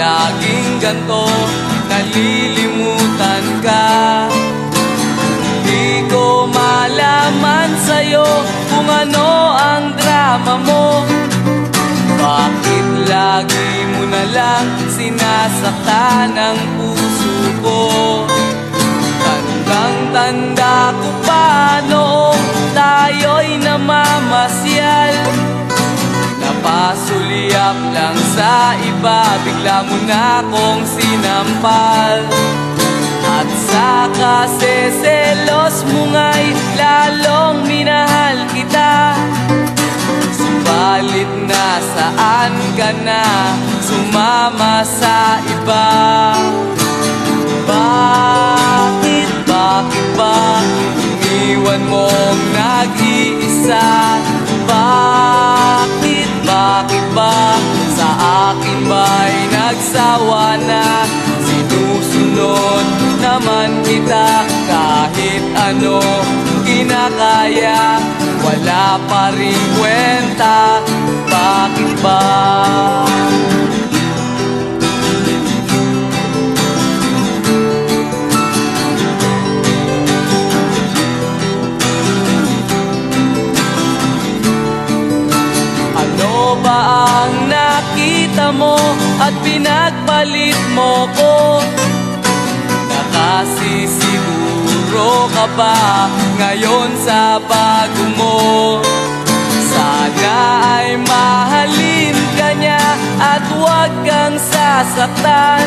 laging ganto, nalilimutan ka. Di ko malaman sa'yo kung ano ang drama mo. Bakit lagi mo na lang sinasaktan ang puso ko? Tandang-tanda ko pa noong tayo'y namamasyal. Napasulyap lang sa iba, bigla mo na akong sinampal. At sa kaseselos mo nga'y lalong minahal kita. Subalit nasaan ka na, sumama sa iba. Bakit ba iniwan mong nag-iisa? Bakit ba sa akin ba'y nagsawa na? Sinusunod naman kita kahit ano kinakaya, wala pa rin kwenta. Bakit ba? Ano ba ang nakita mo at pinagpalit mo ko? Nakasisiguro ka ba ngayon sa bago mo? Sana ay mahalin ka niya at huwag kang sasaktan.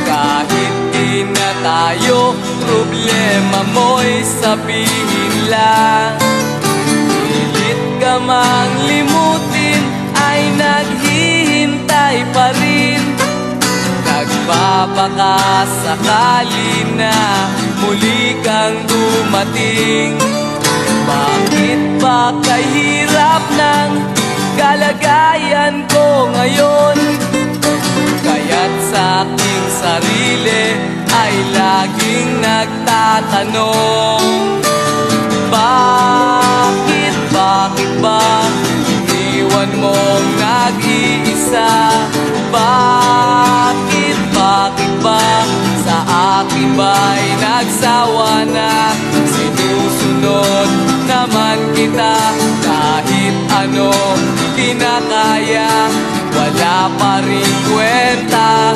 Kahit di na tayo, problema mo'y sabihin lang. Pilit ka mang limutin ay naghihintay pa rin. Nagbabaka sakali na muli kang dumating. Bakit ba kahirap ng kalagayan ko ngayon? Kaya't sa aking sarili ay laging nagtatanong. Bakit ba iniwan mong nag-iisa? Bakit ba sa akin ba'y nagsawa na? Sinusunod naman kita kahit ano kinakaya, wala pa rin kwenta.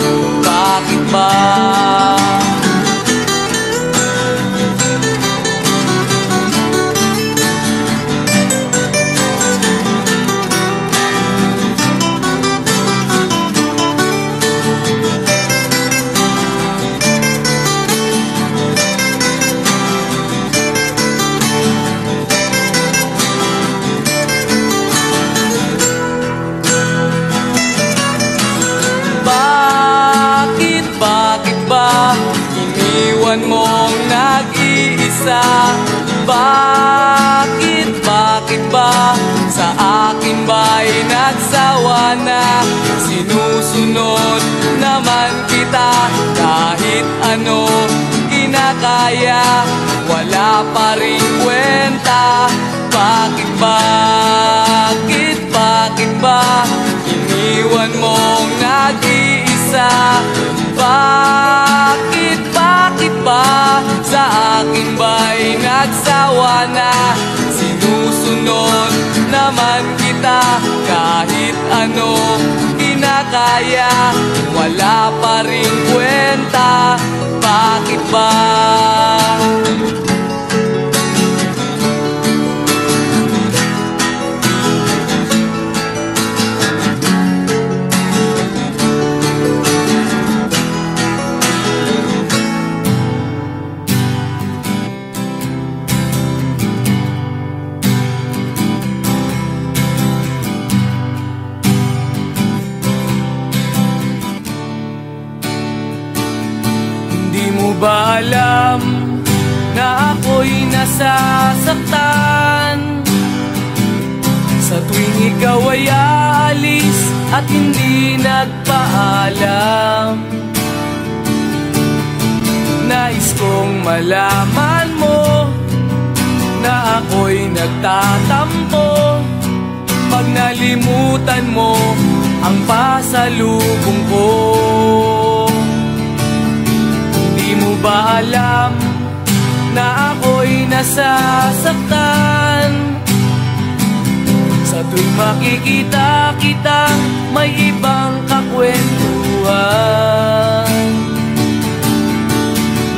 Bakit ba? Iniwan mong nag-iisa? Bakit ba sa akin ba'y nagsawa na? Sinusunod naman kita kahit ano kinakaya, wala pa rin kwenta. Bakit ba iniwan mong nag-iisa? Bakit ba sa akin ba'y nagsawa na? Sinusunod naman kita kahit ano kinakaya, wala pa rin kwenta. Bakit ba? Ba alam na ako'y nasasaktan sa tuwing ikaw ay aalis at hindi nagpaalam? Nais kong malaman mo na ako'y nagtatampo pag nalimutan mo ang pasalubong ko. ba alam na ako'y nasasaktan? Sa tuwing makikita kitang may ibang kakwentuhan.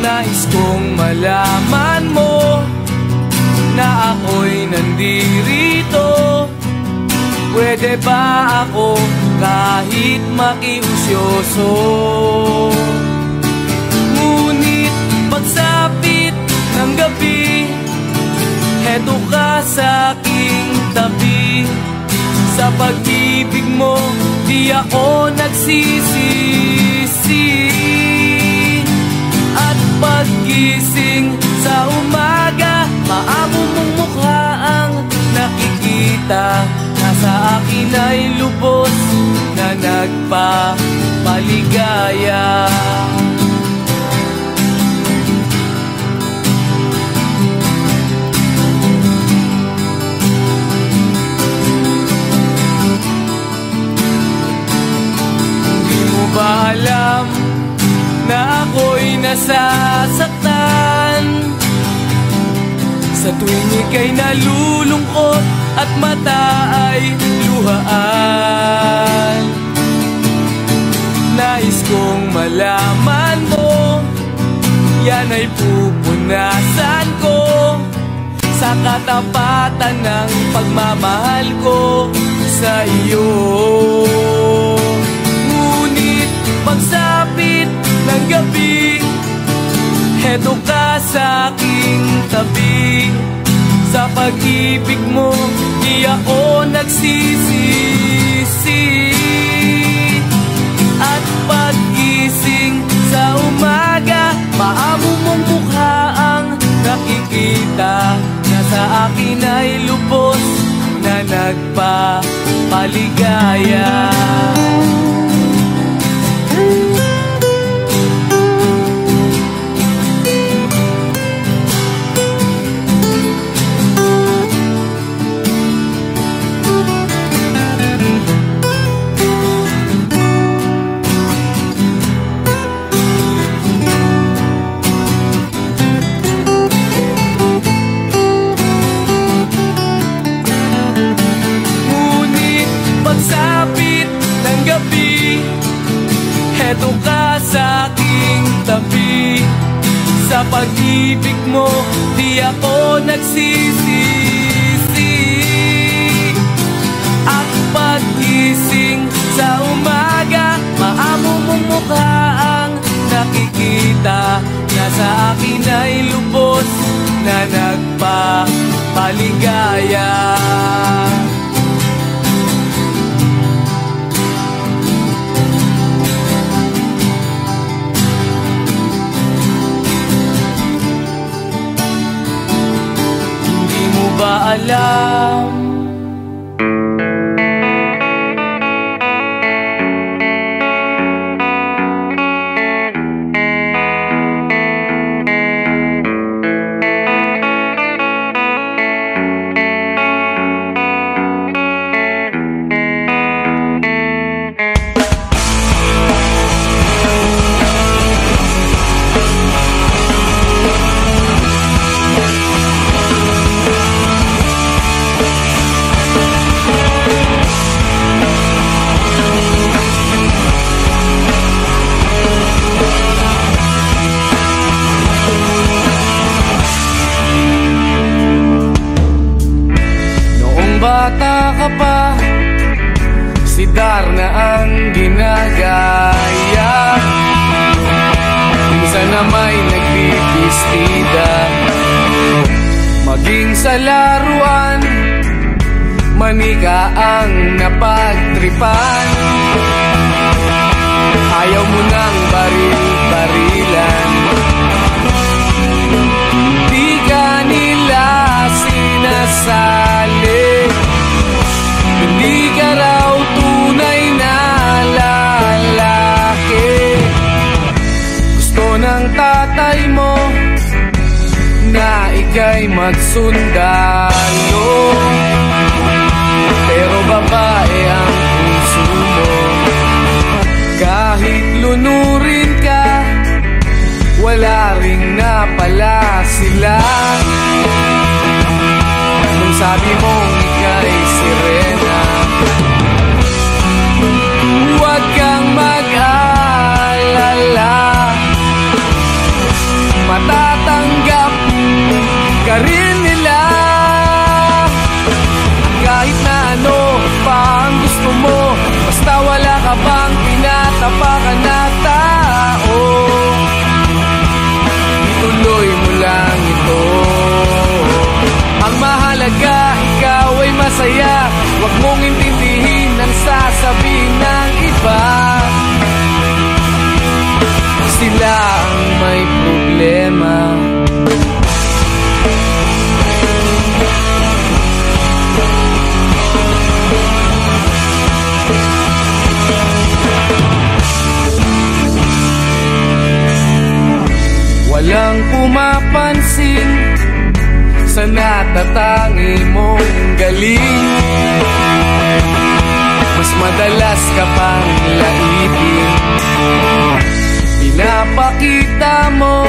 Nais kong malaman mo na ako'y nandirito. Pwede ba ako kahit makiusyoso? Ngunit pagsapit ng gabi, heto ka sa aking tabi. Sa pag-ibig mo, di ako nagsisisi. At paggising sa umaga, maamo mong mukha ang nakikita. Nasa akin ay lubos na nagpapaligaya. Hindi mo ba alam na ako'y nasasaktan? Sa tuwing ika'y nalulungkot at mata ay luhaan, nais kong malaman mo, yan ay pupunasan ko sa katapatan ng pagmamahal ko sa iyo. Ngunit pagsapit ng gabi, heto ka sa aking tabi. Sa pag-ibig mo, di ako nagsisisi. At paggising sa umaga, maamo mong mukha ang nakikita. Nasa akin ay lubos na nagpapaligaya. Heto ka sa aking tabi. Sa pag-ibig mo, di ako nagsisisi. At paggising sa umaga, maamo mong mukha ang nakikita. Nasa akin ay lubos na nagpapaligaya. Ba alam? Bata ka pa, si Darna ang ginagaya. Minsan na may nagbibistida, maging sa laruan, manika ang napagtripan. Ayaw mo nang baril-barilan, di ka nila sinasali. Hindi ka raw tunay na lalaki. Gusto ng tatay mo na ika'y magsundalo, pero babae ang puso mo. Kahit lunurin ka, wala ring napala sila nung sabi mong ika'y sirena. Huwag kang mag-alala, matatanggap ka rin nila. Kahit na ano pa ang gusto mo, basta wala ka bang tinatapakan na tao, ituloy mo lang ito. Ang mahalaga, ikaw ay masaya. Huwag mong intindihin ang sasabihin ng iba. Sila ang may problema. Walang pumapansin sa natatangi mong galing. Mas madalas ka pang laitin. Pinapakita mo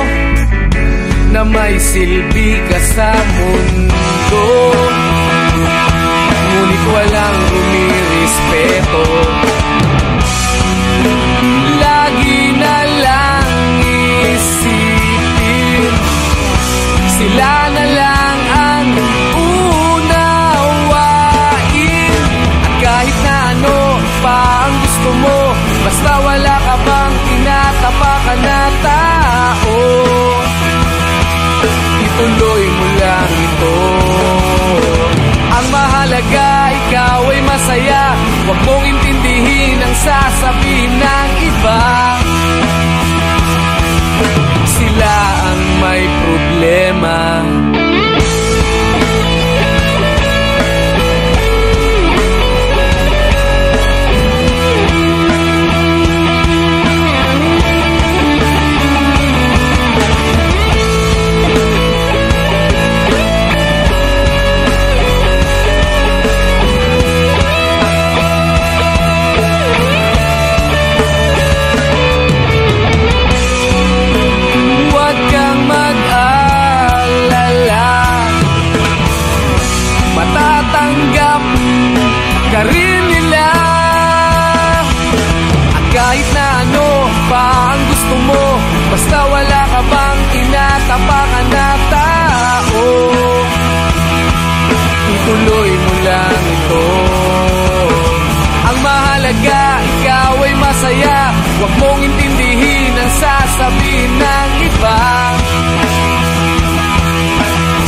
na may silbi ka sa mundo, ngunit walang rumirespeto. Lagi na lang isipin, sila na lang ang unawain. At kahit na ano pa ang gusto mo, basta wala ka bang tinatapakan na tao, ituloy mo lang ito. Ang mahalaga, ikaw ay masaya. Huwag mong intindihin ang sasabihin ng iba. Sila ang may problema. Matatanggap ka rin nila. At kahit na ano pa ang gusto mo, basta wala ka bang tinatapakan na tao, ituloy mo lang ito. Ang mahalaga, ikaw ay masaya. Huwag mong intindihin ang sasabihin ng iba.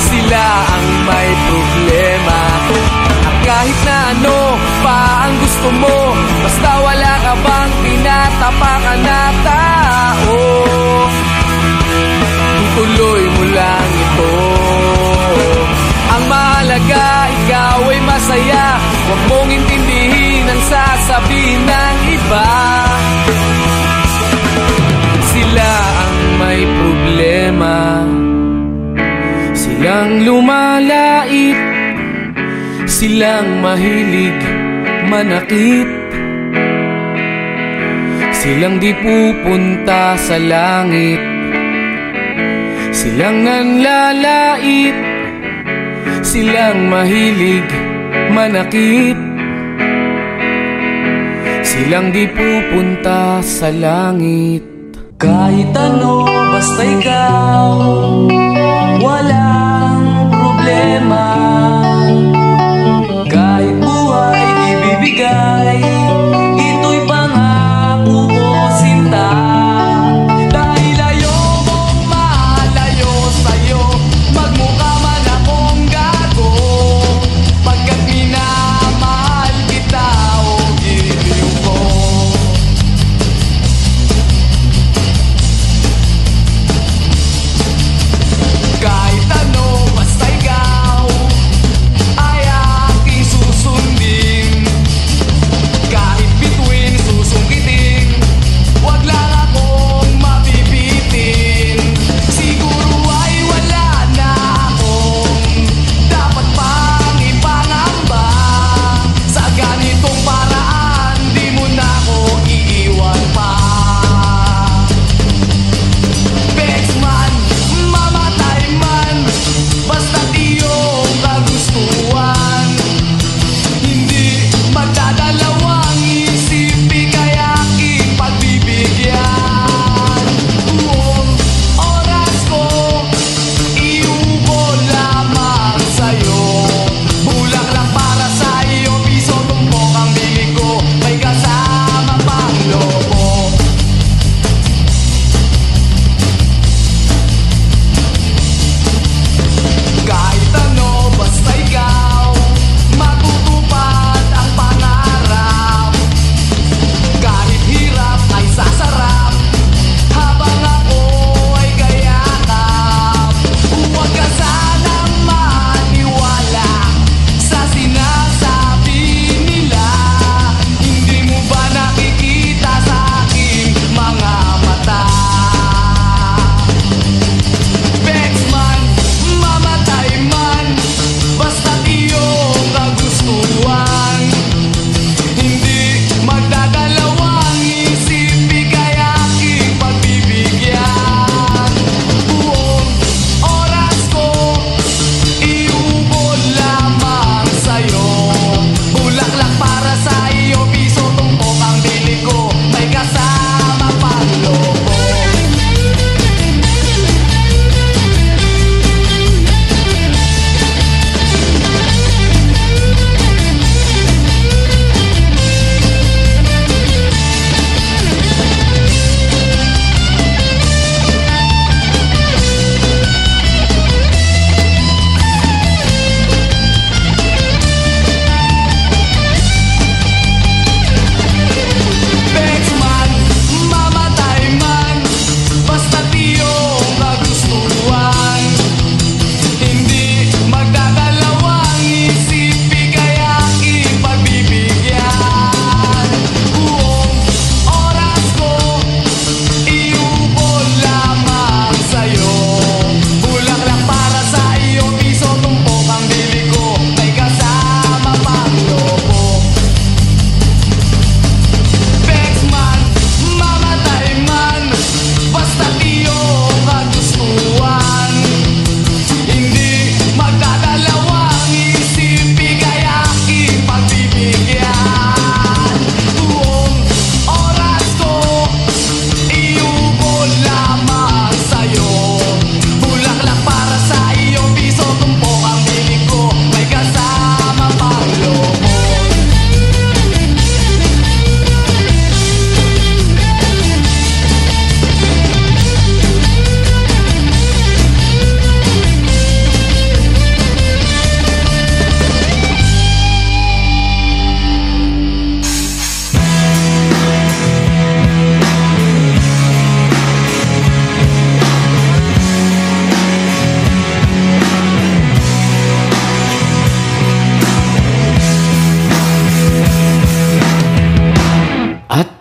Sila ang may problema. At kahit na ano pa ang gusto mo, basta wala ka bang tinatapakan na tao, ituloy mo lang ito. Ang mahalaga, ikaw ay masaya. Huwag mong intindihin ang sasabihin ng iba. Sila ang may problema. Silang lumalait, silang mahilig manakit, silang di pupunta sa langit, silang nanlalait, silang mahilig manakit, silang di pupunta sa langit. Kahit ano, basta ikaw, walang problema. Kahit buhay ibibigay, ito'y pangako ko, sinta. Dahil ayokong malayo sa'yo, magmukha man akong gago, pagkat minamahal kita o giliw ko. Kahit ano, basta ikaw,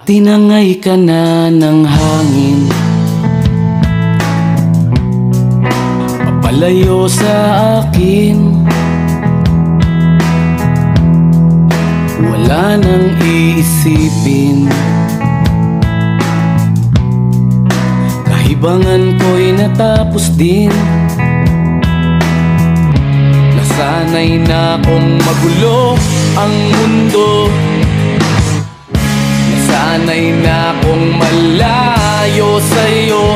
tinangay ka na ng hangin, papalayo sa akin. Wala nang iisipin, kahibangan ko'y natapos din. Nasanay na kong magulo ang mundo, nasanay na kong malayo sa'yo.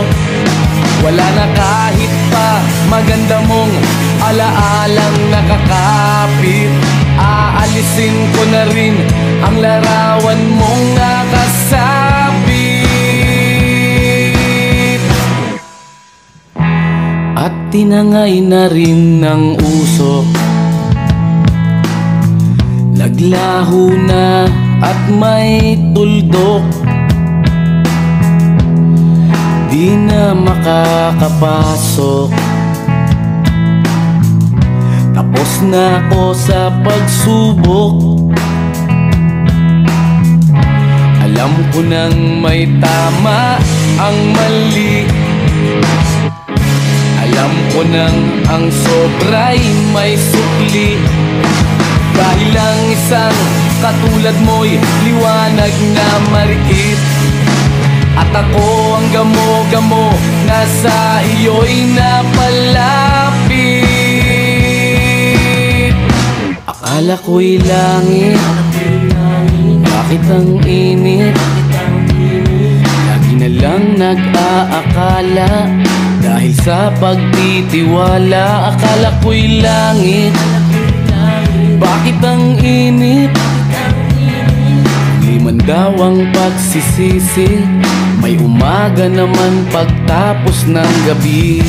Wala na kahit pa maganda mong alaalang nakakapit. Aalisin ko na rin ang larawan mong nakasabit. At tinangay na rin ng usok, naglaho na at may tuldok. Di na makakapasok, tapos na ako sa pagsubok. Alam ko nang may tama ang mali, alam ko nang ang sobra'y may sukli. Dahil lang isang katulad mo'y liwanag na marikit, at ako ang gamo-gamo na sa iyo'y napalapit. Akala ko'y langit, bakit ang init? Lagi na lang nag-aakala, dahil sa pagtitiwala. Akala ko'y langit, bakit ang init? Di man daw ang pagsisisi, may umaga naman pagtapos ng gabi.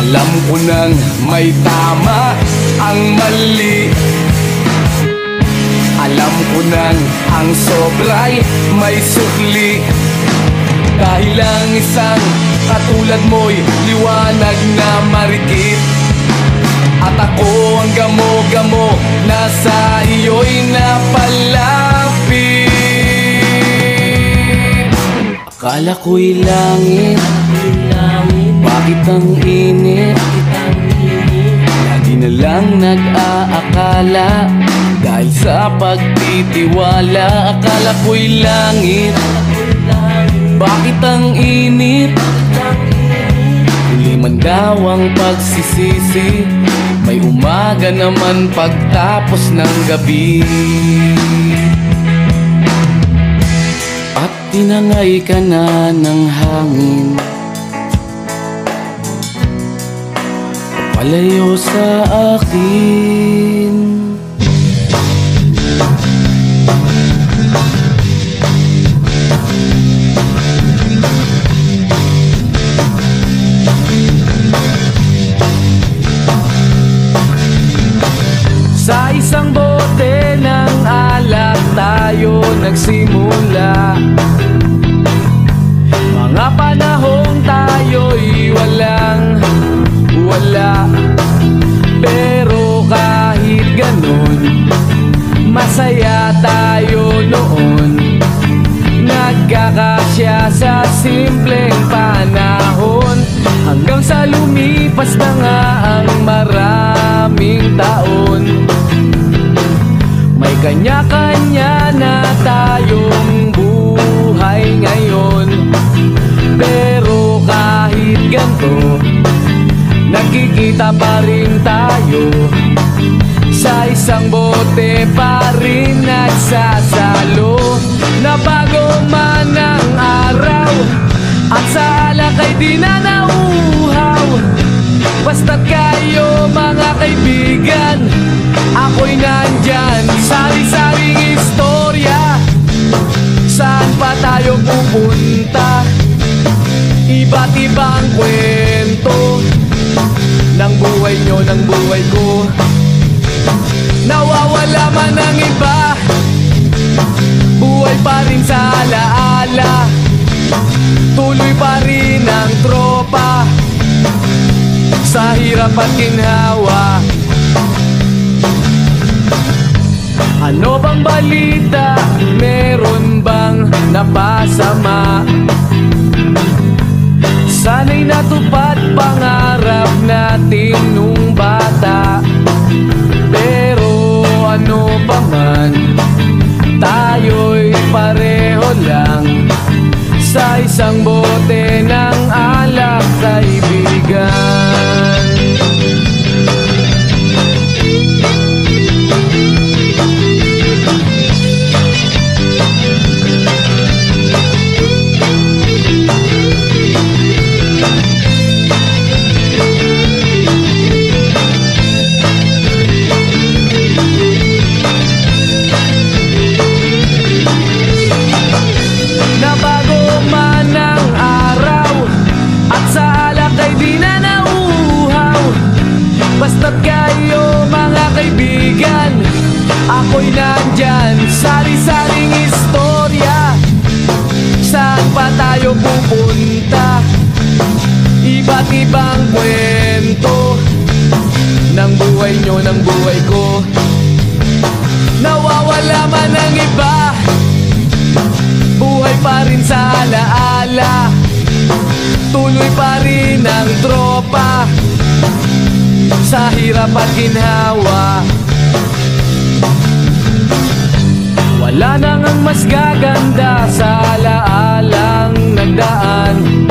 Alam ko nang may tama ang mali, alam ko nang ang sobra'y may sukli. Dahil lang isang katulad mo'y liwanag na marikit, at ako ang gamo-gamo na sa iyo'y napalapit. Akala ko'y langit, bakit ang init? Lagi na lang nag-aakala, dahil sa pagtitiwala. Akala ko'y langit, bakit ang init? Huli man daw ang pagsisisi, may umaga naman pagtapos ng gabi. At tinangay ka na ng hangin, palayo sa akin. Sa isang bote ng alak tayo nagsimula, mga panahong tayo'y wala. Pero kahit ganun, masaya tayo noon. Nagkakasya sa simpleng panahon, hanggang sa lumipas na nga ang maraming taon. May kanya-kanya na tayong buhay ngayon, pero kahit ganito, nagkikita pa rin tayo. Sa isang bote pa rin nagsasalo, na bago man ang araw at sa alak ay di na nauuhaw. Basta't kayo mga kaibigan, ako'y nandyan. Sari-saring istorya, saan pa tayo pupunta? Iba't ibang kwento ng buhay nyo, ng buhay ko. Nawawala man ang iba, buhay pa rin sa alaala. Tuloy pa rin ang tropa sa hirap at ginhawa. Ano bang balita? Meron bang napasama? Sana'y natupad pangarap natin nung bata. Pero ano pa man, tayo'y pareho lang sa isang bote ng alak, kaibigan. Basta't kayo mga kaibigan, ako'y nandyan. Sari-saring istorya, saan pa tayo pupunta? Iba't ibang kwento ng buhay nyo, ng buhay ko. Nawawala man ang iba, buhay pa rin sa alaala. Tuloy pa rin ang tropa sa hirap at ginhawa. Wala nang ang mas gaganda sa alaalang nagdaan.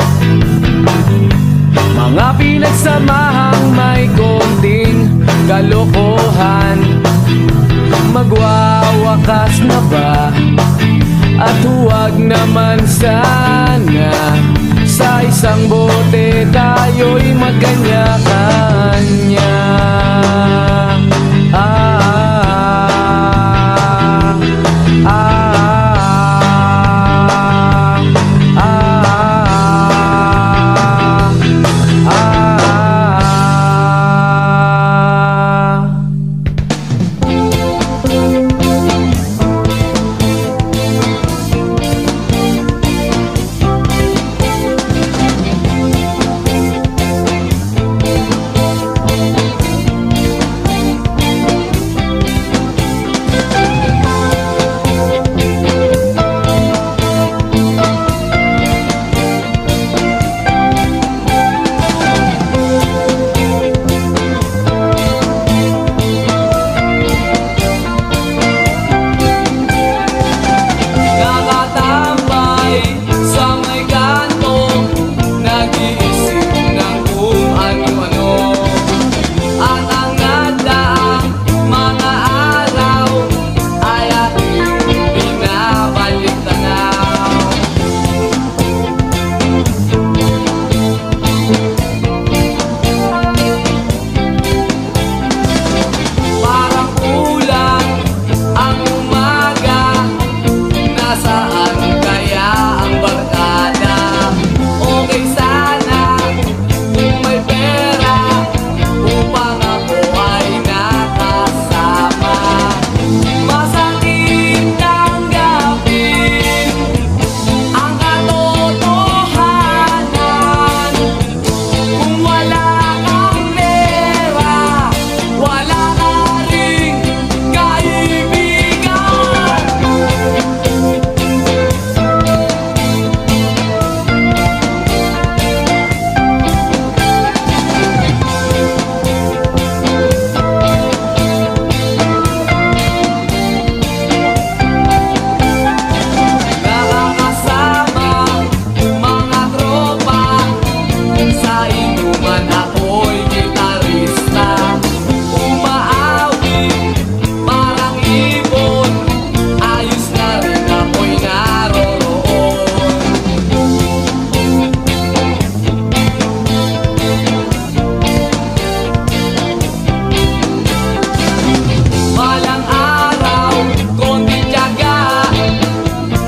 Mga pinagsamahang may konting kalokohan. Magwawakas na ba? At huwag naman sana sa isang bote tayo'y magkanya-kanya.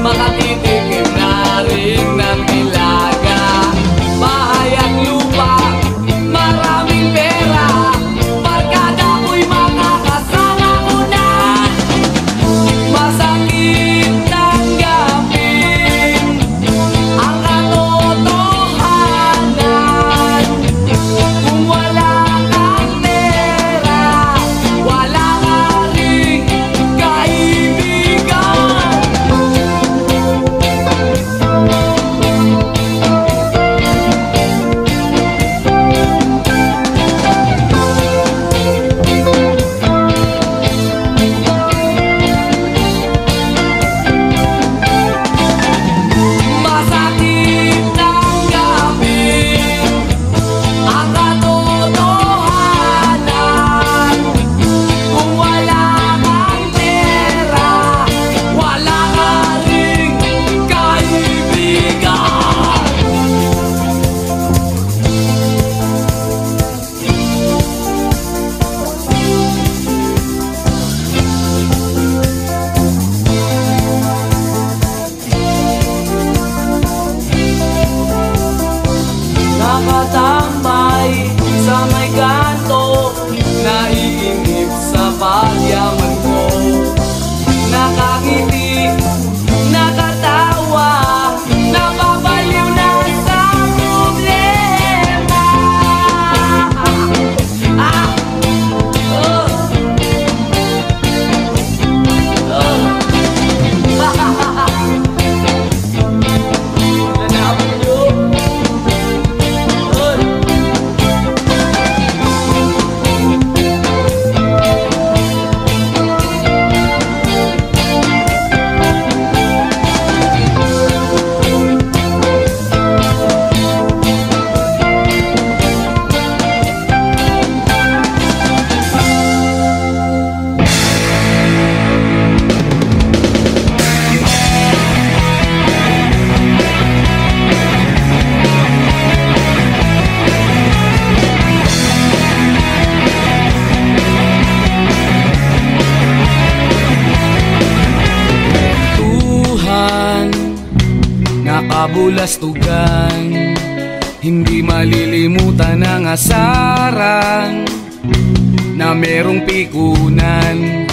makatitikim na rin ng nilaga. Mahal sa may kanto, naiinip sa pagyaman ko. Nakangiti, nakatawa, napapaliw na sa problema. Nakabulastugan, hindi malilimutan ang asaran na merong pikunan,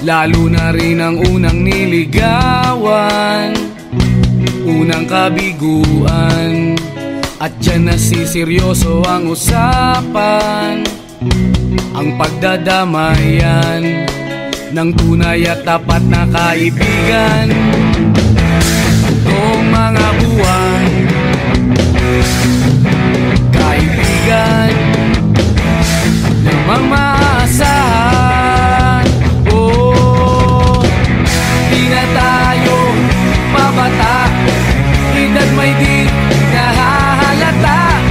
lalo na rin ang unang niligawan, unang kabiguan. At dyan nasiseryoso ang usapan, ang pagdadamayan ng tunay at tapat na kaibigan. Noong mga buwan, kaibigan, namang maasahan. Oh, di na tayo mabata, edad may di nahahalata.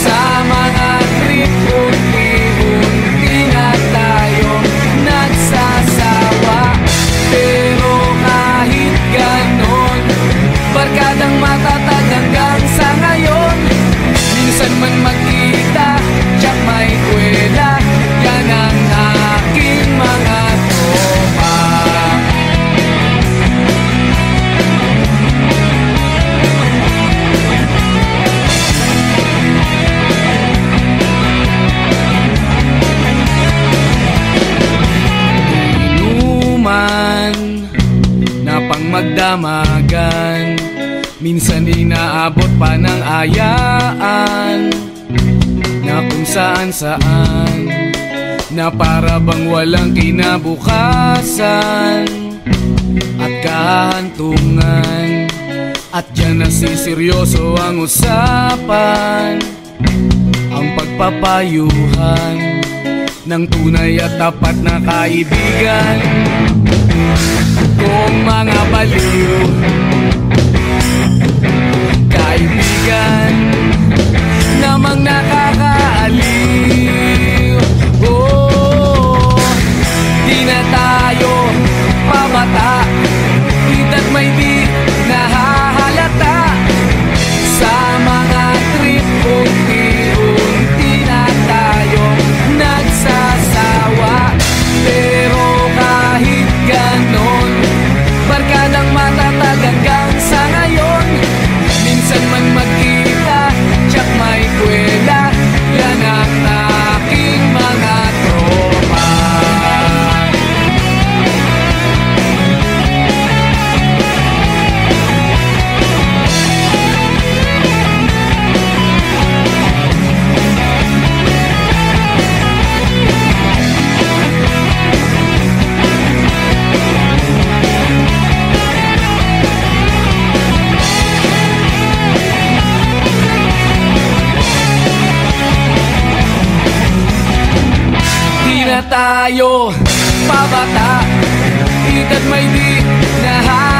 Sa mga trip, unti-unti na tayo nagsasawa. Pero kahit ganon, barkadang matatag hanggang sa ngayon. Minsan man magkita, tiyak may kwela, yan ang aking mga tropa. Inuman na pang magdamagan, minsan inaabot pa ng ayaan, na kung saan-saan, na para bang walang kinabukasan at kahantungan. At dyan nasiseryoso ang usapan, ang pagpapayuhan ng tunay at tapat na kaibigan. Kung mga baliw, kaibigan, namang nakakaaliw. Oh, di na tayo pabata, edad may di nahahalata. Sa mga trip, unti-unti na tayo nagsasawa. Pero kahit ganon, barkadang matatag hanggang sa ngayon. Minsan man magkita, tiyak may kwela, yan ang aking mga tropa. Di na tayo pabata, edad may di nahahalata.